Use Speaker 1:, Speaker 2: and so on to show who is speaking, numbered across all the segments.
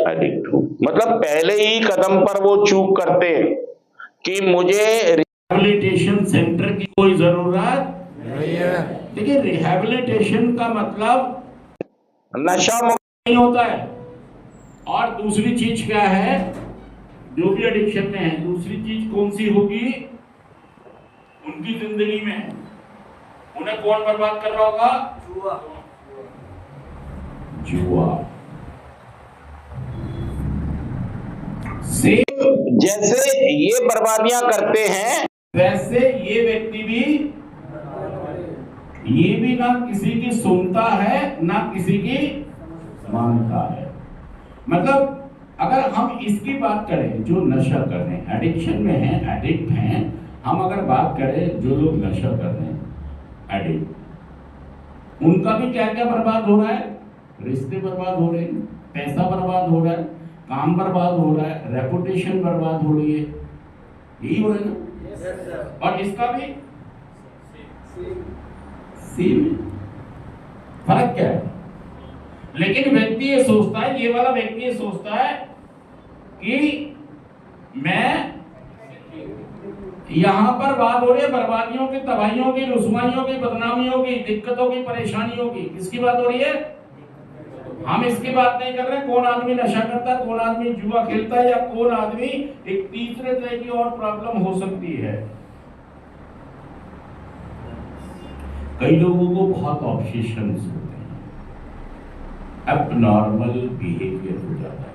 Speaker 1: Addict हूं। मतलब पहले ही कदम पर वो चूक करते हैं कि मुझे रिहैबिलिटेशन सेंटर की कोई जरूरत नहीं है। देखिए, रिहैबिलिटेशन का मतलब नशा मुक्त नहीं होता है। और दूसरी चीज क्या है, जो भी एडिक्शन में है, दूसरी चीज कौन सी होगी उनकी जिंदगी में? उन्हें कौन बर्बाद कर रहा होगा? जुआ। जुआ। सेम जैसे ये बर्बादियां करते हैं, वैसे ये व्यक्ति भी, ये भी ना किसी की सुनता है ना किसी की मानता है। मतलब अगर हम इसकी बात करें, जो नशा कर रहे हैं, एडिक्शन में हैं, एडिक्ट हैं, हम अगर बात करें जो लोग नशा कर रहे हैं, एडिक्ट, उनका भी क्या क्या बर्बाद हो रहा है? रिश्ते बर्बाद हो रहे हैं, पैसा बर्बाद हो रहा है, काम बर्बाद हो रहा है, रेपुटेशन बर्बाद हो रही है, यही हो रहा है ना? और इसका भी सेम फर्क क्या है? लेकिन व्यक्ति ये सोचता है, ये वाला व्यक्ति ये सोचता है कि मैं, यहां पर बात हो रही है बर्बादियों की, तबाहियों की, रुसवाइयों की, बदनामियों की, दिक्कतों की, परेशानियों की। किसकी बात हो रही है? हम इसकी बात नहीं कर रहे कौन आदमी नशा करता है, कौन आदमी जुआ खेलता है, या कौन आदमी एक तीसरे तरह की और प्रॉब्लम हो सकती है। कई लोगों को बहुत ऑब्सेशंस होते हैं, एबनॉर्मल बिहेवियर हो जाता है,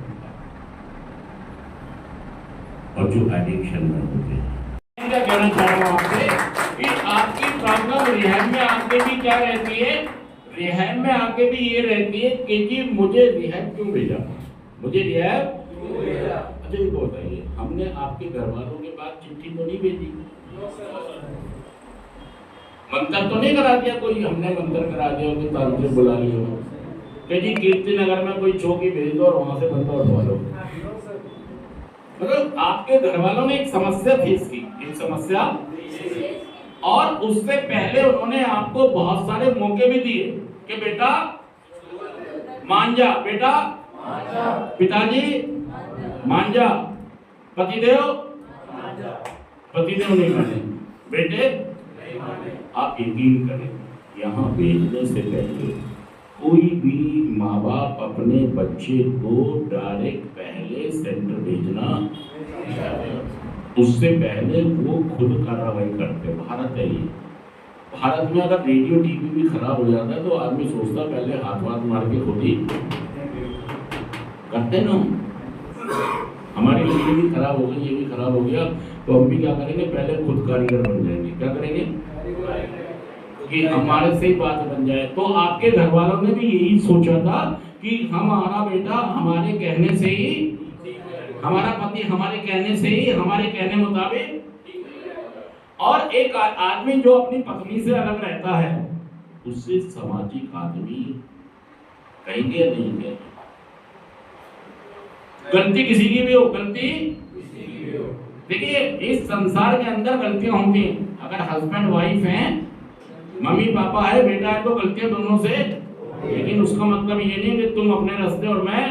Speaker 1: और जो एडिक्शन में होते हैं। क्या कहना चाह रहा हूं आपसे कि आपकी प्रॉब्लम रिहैब में आके भी क्या रहती है? रिहैब में आके भी ये रहती है कि जी मुझे रिहैब क्यों भेजा, मुझे रिहैब क्यों भेजा? अच्छा ये बताइए, हमने आपके घर वालों के पास चिट्ठी तो नहीं भेजी, मंत्र तो नहीं करा दिया कोई, हमने मंत्र करा दिया कि ताल से बुला लिया कि जी कीर्ति नगर में कोई चौकी भेज दो और वहां से बंदा उठवा लो। मतलब आपके घर वालों ने एक समस्या फेस की, एक समस्या, और उससे पहले उन्होंने आपको बहुत सारे मौके भी दिए कि बेटा मान जा, बेटा पिताजी मान जा, पतिदेव नहीं माने, बेटे आप यकीन करें, यहाँ भेजने से पहले कोई भी माँ बाप अपने बच्चे को डायरेक्ट पहले सेंटर भेजना, उससे पहले वो खुद कार्रवाई करते। भारत है ये, भारत में अगर रेडियो टीवी भी खराब हो जाता है तो आदमी सोचता पहले हाथ मार के खुद ही करते ना। हमारी रेडियो भी खराब हो गई, ये भी खराब हो गया, तो हम भी क्या करेंगे, पहले खुद कारीगर बन जाएंगे। क्या करेंगे कि हमारे से ही बात बन जाए। तो आपके घर वालों ने भी यही सोचा था कि हमारा बेटा हमारे कहने से ही, हमारा पति हमारे कहने से ही, हमारे कहने मुताबिक। और एक आदमी जो अपनी पत्नी से अलग रहता है, उससे सामाजिक आदमी कहेंगे या नहीं कहेंगे? गलती किसी की भी हो, गलती देखिए इस संसार के अंदर गलतियां होंगी। अगर हस्बैंड वाइफ हैं, मम्मी पापा है, बेटा है, तो गलतियां दोनों से, लेकिन उसका मतलब ये नहीं कि तुम अपने रास्ते और मैं।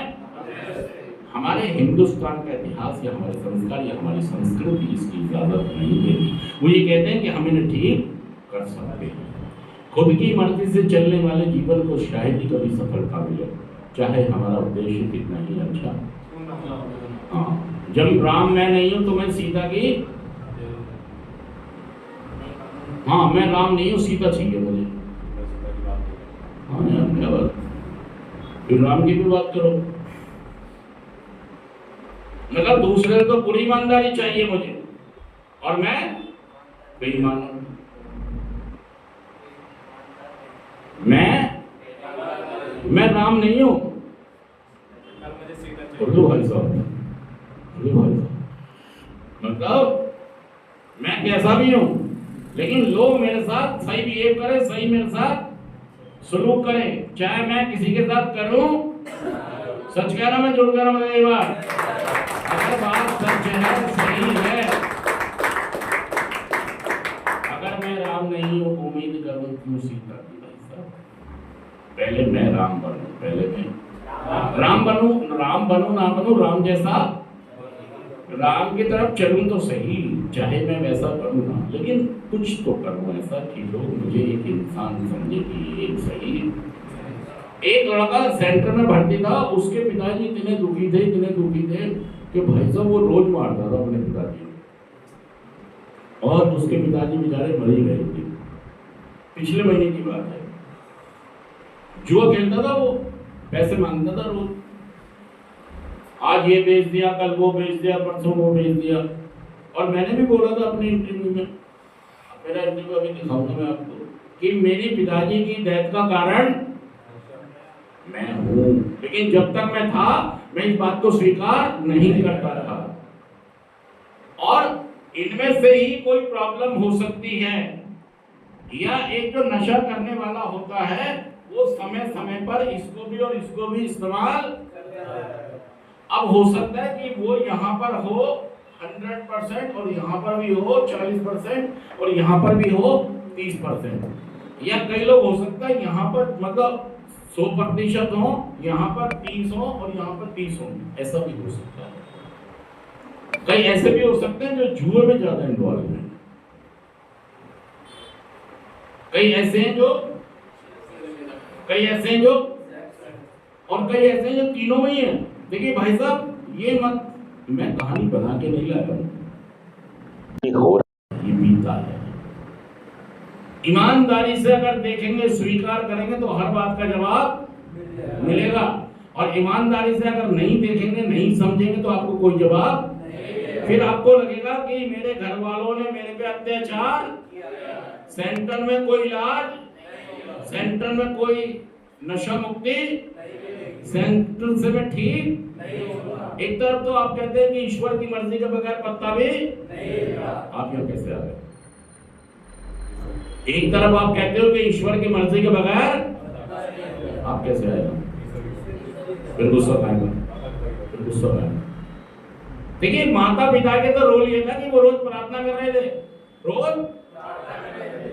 Speaker 1: हमारे हिंदुस्तान का इतिहास या हमारे संस्कार या हमारी संस्कृति इसकी इजाजत नहीं देती। वो ये कहते हैं कि हम इन्हें ठीक कर सकते हैं। खुद की मर्जी से चलने वाले जीवन को शायद ही कभी सफलता मिले, चाहे हमारा उद्देश्य कितना ही अच्छा। हाँ, जब राम मैं नहीं हूं तो मैं सीता की, हाँ मैं राम नहीं हूं, सीता चाहिए मुझे। हाँ यार क्या बात, फिर राम की भी बात करो। मतलब दूसरे तो पूरी ईमानदारी चाहिए मुझे, और मैं बेईमान हूं। मैं राम नहीं हूं। उर्दू भाई साहब, मतलब मैं कैसा भी हूं, लेकिन लोग मेरे साथ सही बिहेव करें, सही मेरे साथ सलूक करें, चाहे मैं किसी के साथ करूं। सच कहना मैं झूठ कहना मतलब एक बार, अगर बात सच है, सही है, अगर मैं राम नहीं हूं, उम्मीद करूं क्यों सीता की? भाई साहब, पहले मैं राम बनूं, पहले मैं राम बनूं ना बनूं, राम जैसा, राम की तरफ चलूं तो सही, चाहे मैं वैसा करूं ना, लेकिन कुछ तो करूं ऐसा कि लोग मुझे एक इंसान समझे कि एक सही। एक लड़का सेंटर में भर्ती था, उसके पिताजी इतने दुखी थे कि भाई साहब वो रोज मारता था अपने पिताजी, और उसके पिताजी बेचारे मर ही गए थे। पिछले महीने की बात है। जुआ खेलता था वो, पैसे मांगता था रोज, आज ये बेच दिया, कल वो बेच दिया, परसों वो बेच दिया। और मैंने भी बोला था अपने इंटरव्यू में, मेरा इंटरव्यू अभी दिखाऊंगा मैं आपको, कि मेरी पिताजी की डेथ का कारण मैं हूं, लेकिन जब तक मैं था मैं इस बात को स्वीकार नहीं करता था। और इनमें से ही कोई प्रॉब्लम हो सकती है, या एक जो नशा करने वाला होता है वो समय समय पर इसको भी इस्तेमाल, अब हो सकता है कि वो यहाँ पर हो 100% और यहाँ पर भी हो 40% और यहाँ पर भी हो 30%, या कई लोग हो सकता है यहाँ पर मतलब 100% हो, यहाँ पर 30 हो और यहाँ पर 30 हो, ऐसा भी हो सकता है। कई ऐसे भी हो सकते हैं जो जुए में ज्यादा इन्वॉल्व हैं, कई ऐसे हैं जो और कई ऐसे हैं जो तीनों में ही हैं। देखिए भाई साहब, ये मत, मैं कहानी बना के नहीं लाया हूं, ये बीता है। ईमानदारी से अगर देखेंगे, स्वीकार करेंगे तो हर बात का जवाब मिलेगा, और ईमानदारी से अगर नहीं देखेंगे, नहीं समझेंगे तो आपको कोई जवाब, फिर आपको लगेगा कि मेरे घर वालों ने मेरे पे अत्याचार, सेंटर में कोई इलाज, सेंटर में कोई नशा मुक्ति, सेंटर से मैं ठीक। एक तरफ तो आप कहते हैं कि ईश्वर की मर्जी के बगैर पत्ता भी नहीं, आप यहाँ कैसे आ गए? एक तरफ आप कहते हो कि ईश्वर की मर्जी के बगैर आप कैसे आए? फिर गुस्सा आएगा। देखिए, माता पिता के तो रोल ये था कि वो रोज प्रार्थना कर रहे थे, रोज,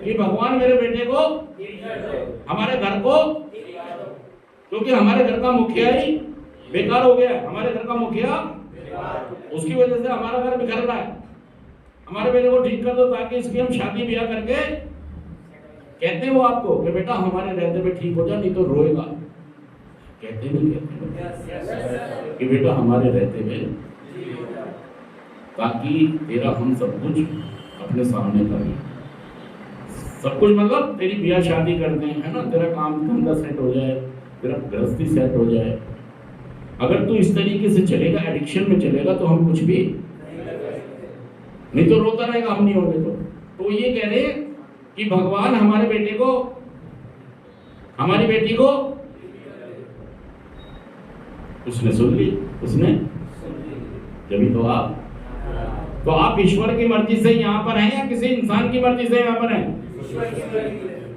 Speaker 1: कि भगवान मेरे बेटे को, हमारे घर को, क्योंकि हमारे घर का मुखिया ही बेकार हो गया, हमारे घर का मुखिया, उसकी वजह से हमारा घर बिखर रहा है, हमारे बेटे को ठीक कर दो ताकि इसकी हम शादी ब्याह करके, कहते हैं वो आपको कि बेटा हमारे रहते में ठीक हो जाए, नहीं तो रोएगा, कहते कि बेटा हमारे रहते में, ताकि तेरा हम सब कुछ अपने सामने करें, सब कुछ मतलब तेरी ब्याह शादी करते हैं, है ना, तेरा काम धंधा सेट हो जाए, तेरा गृहस्थी सेट हो जाए। अगर तू इस तरीके से चलेगा, एडिक्शन में चलेगा, तो हम कुछ भी नहीं, तो रोता रहेगा, हम नहीं होंगे तो ये कह रहे कि भगवान हमारे बेटे को, हमारी बेटी को, उसने सुन ली, जब तो आप ईश्वर की मर्जी से यहाँ पर हैं या किसी इंसान की मर्जी से यहाँ पर हैं?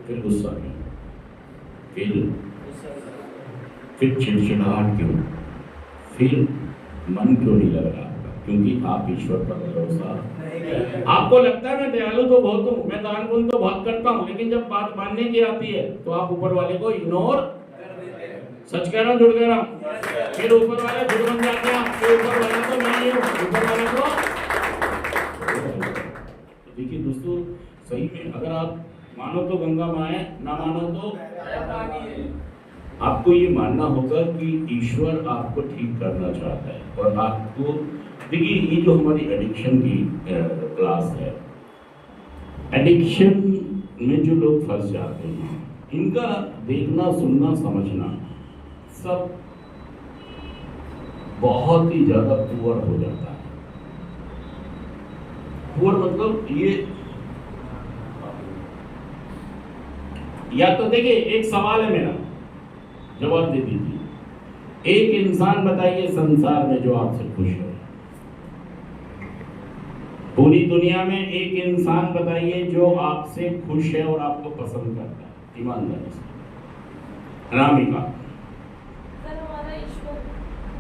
Speaker 1: फिर गुस्सा क्यों, फिर चिड़चिड़ाहट क्यों, फिर मन क्यों नहीं लग रहा? क्योंकि आप ईश्वर पर भरोसा, आपको लगता है मैं दयालु तो बहुत हूँ, मैं दान पुण्य तो बहुत करता हूँ, लेकिन जब बात मानने की आती है तो आप ऊपर वाले को इग्नोर, सच कह रहा हूँ, जुड़ कह रहा हूँ, फिर ऊपर वाले झूठ बन जाते हैं, तो ऊपर वाले को मैं नहीं हूँ, ऊपर वाले को। देखिए दोस्तों, सही में अगर आप मानो तो गंगा माँ है, ना मानो तो आपको ये मानना होगा कि ईश्वर आपको ठीक करना चाहता है। और आपको देखिए, ये जो हमारी एडिक्शन की क्लास है, एडिक्शन में जो लोग फंस जाते हैं, इनका देखना, सुनना, समझना सब बहुत ही ज्यादा पुअर हो जाता है। पुअर मतलब ये, या तो देखिए, एक सवाल है मेरा, जवाब दे दीजिए। एक इंसान बताइए संसार में जो आपसे खुश है, पूरी दुनिया में एक इंसान बताइए जो आपसे खुश है और आपको पसंद करता है, ईमानदारी से। अनामिका?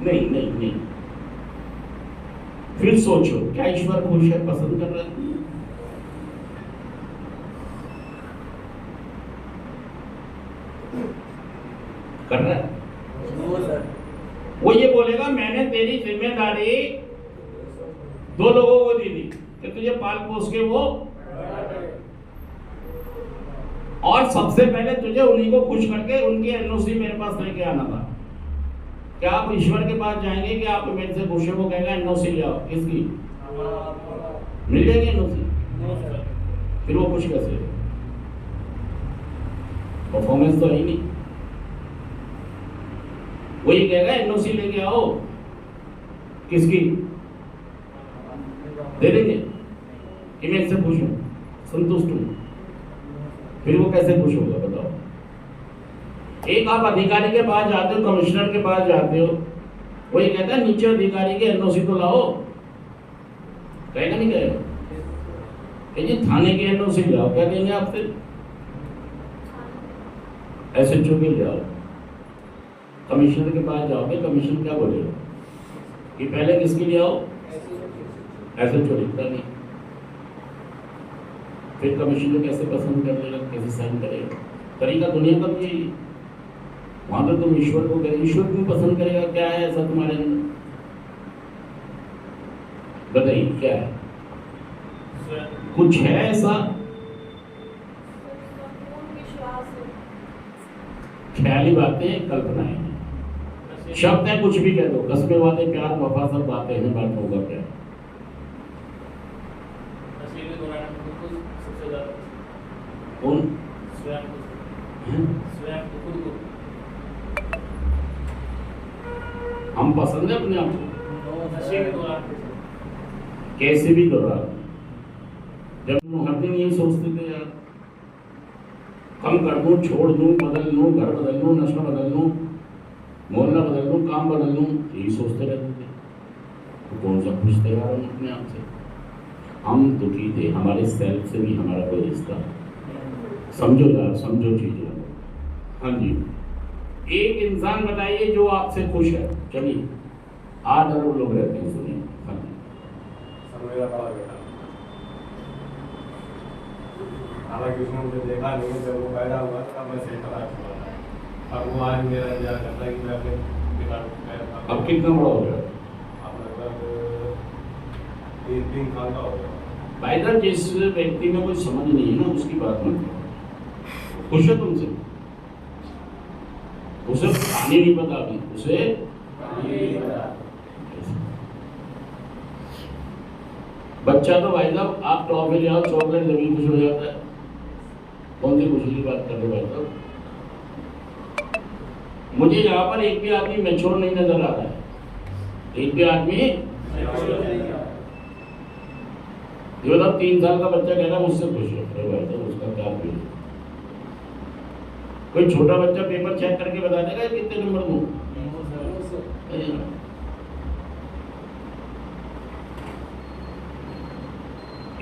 Speaker 1: नहीं, फिर सोचो, क्या ईश्वर खुश है, पसंद कर रहा है? कर रहा है? मेरी जिम्मेदारी 2 लोगों को दी थी कि तुझे पाल पोस के वो, और सबसे पहले तुझे उन्हीं को खुश करके उनकी एनओसी मेरे पास लेके आना था। क्या आप ईश्वर के पास जाएंगे कि आप मेरे से पूछे, वो कहेगा एनओसी ले आओ, किसकी मिल जाएगी एनओसी? फिर वो खुश कैसे? परफॉर्मेंस तो है ही नहीं। वो ये कहेगा एनओसी लेके आओ, किसकी? दे देंगे कि मैं इससे खुश हूं, संतुष्ट हूं। फिर वो कैसे खुश होगा बताओ? एक आप अधिकारी के पास जाते हो, कमिश्नर के पास जाते हो, वो ये कहता है नीचे अधिकारी के एनओसी तो लाओ, कहेगा नहीं कहेगा? जी थाने के एनओसी लाओ, क्या कहेंगे आपसे? एसएचओ के ले आओ। कमिश्नर के पास जाओगे, कमिश्नर क्या बोलेगा कि पहले किसके लिए आओ? एसएचओ लिखता नहीं। फिर कमिश्नर कैसे पसंद कर लेगा, कैसे साइन करेगा? तरीका दुनिया का भी यही। वहां तो तुम ईश्वर को करें, ईश्वर क्यों पसंद करेगा? क्या है ऐसा तुम्हारे अंदर? बताइए क्या है? कुछ है ऐसा? ख्याली बातें, कल्पनाएं हैं, शब्द है, कुछ भी कह दो, कस्बे वादे, प्यार, वफा, सब बातें हैं, बात होगा क्या? कौन? हम पसंद है अपने आप को कैसे भी दोहरा। जब हम हर दिन यही सोचते थे यार, कम कर दूं, छोड़ दूं, बदल लूं, घर बदल लूं, नशा बदल लूं, मोहल्ला बदल लूं, काम बदल लूं, यही सोचते रहते थे। तो कौन सा खुश थे यार हम अपने आप से? हम दुखी थे, हमारे सेल्फ से भी हमारा कोई रिश्ता। समझो यार, समझो चीज़ों। हाँ जी, एक इंसान बताइए जो आपसे खुश है। चलिए 8 अरब लोग रहते हैं, सुनिए। हाँ जी,
Speaker 2: मेरा बड़ा बेटा, हालांकि उसने मुझे देखा नहीं, जब वो पैदा हुआ तब मैं सही पता चला। अब वो आज मेरा इंतजार करता है कि मैं अपने पिता को।
Speaker 1: अब कितना बड़ा हो गया?
Speaker 2: अब लगभग 3 साल का हो गया।
Speaker 1: भाई साहब, जिस व्यक्ति में कोई समझ नहीं है ना, उसकी बात मत करो। खुश है तुमसे? उसे कहानी नहीं पता अभी, उसे बच्चा तो भाई साहब आप टॉफी ले आओ, चॉकलेट जरूर खुश हो जाता है। कौन सी खुशी की बात कर रहे भाई साहब? मुझे यहाँ पर एक भी आदमी मैच्योर नहीं नजर आ रहा है, एक भी आदमी। जो तब 3 साल का बच्चा कह रहा है मुझसे खुश है, भाई साहब उसका क्या खुश? कोई छोटा बच्चा पेपर चेक करके बता देगा कितने नंबर दूं?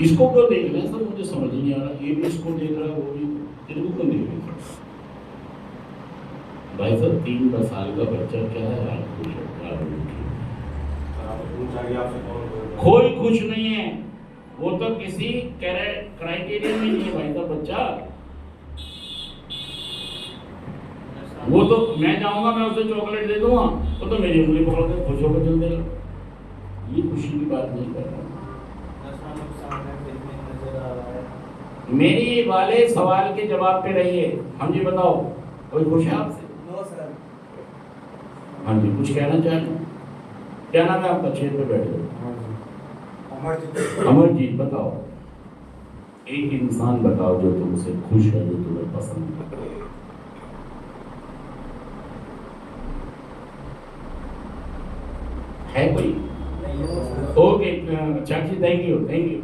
Speaker 1: इसको क्यों देख रहे हैं सब? मुझे समझ नहीं आ रहा। ये भी इसको देख रहा है, वो भी, तेरे को क्यों देख रहे हैं भाई साहब? 3 साल का बच्चा क्या है यार, खुश है? कोई खुश नहीं है, वो तो किसी क्राइटेरिया में नहीं है भाई साहब बच्चा। वो तो मैं जाऊंगा, मैं उसे चॉकलेट दे दूंगा, वो तो मेरी उंगली पकड़ के खुश होकर चल देगा। ये खुशी की बात नहीं कर रहा। मेरी वाले सवाल के जवाब पे रहिए। हम जी बताओ, कोई खुश है आपसे?
Speaker 3: No sir.
Speaker 1: हाँ जी, कुछ कहना चाहें? क्या नाम है आपका? चेयर पे बैठे हो। अमरजीत, बताओ एक इंसान बताओ जो तुमसे खुश है, जो तुम्हें पसंद है कोई? ओके, चाची थैंक यू, थैंक यू।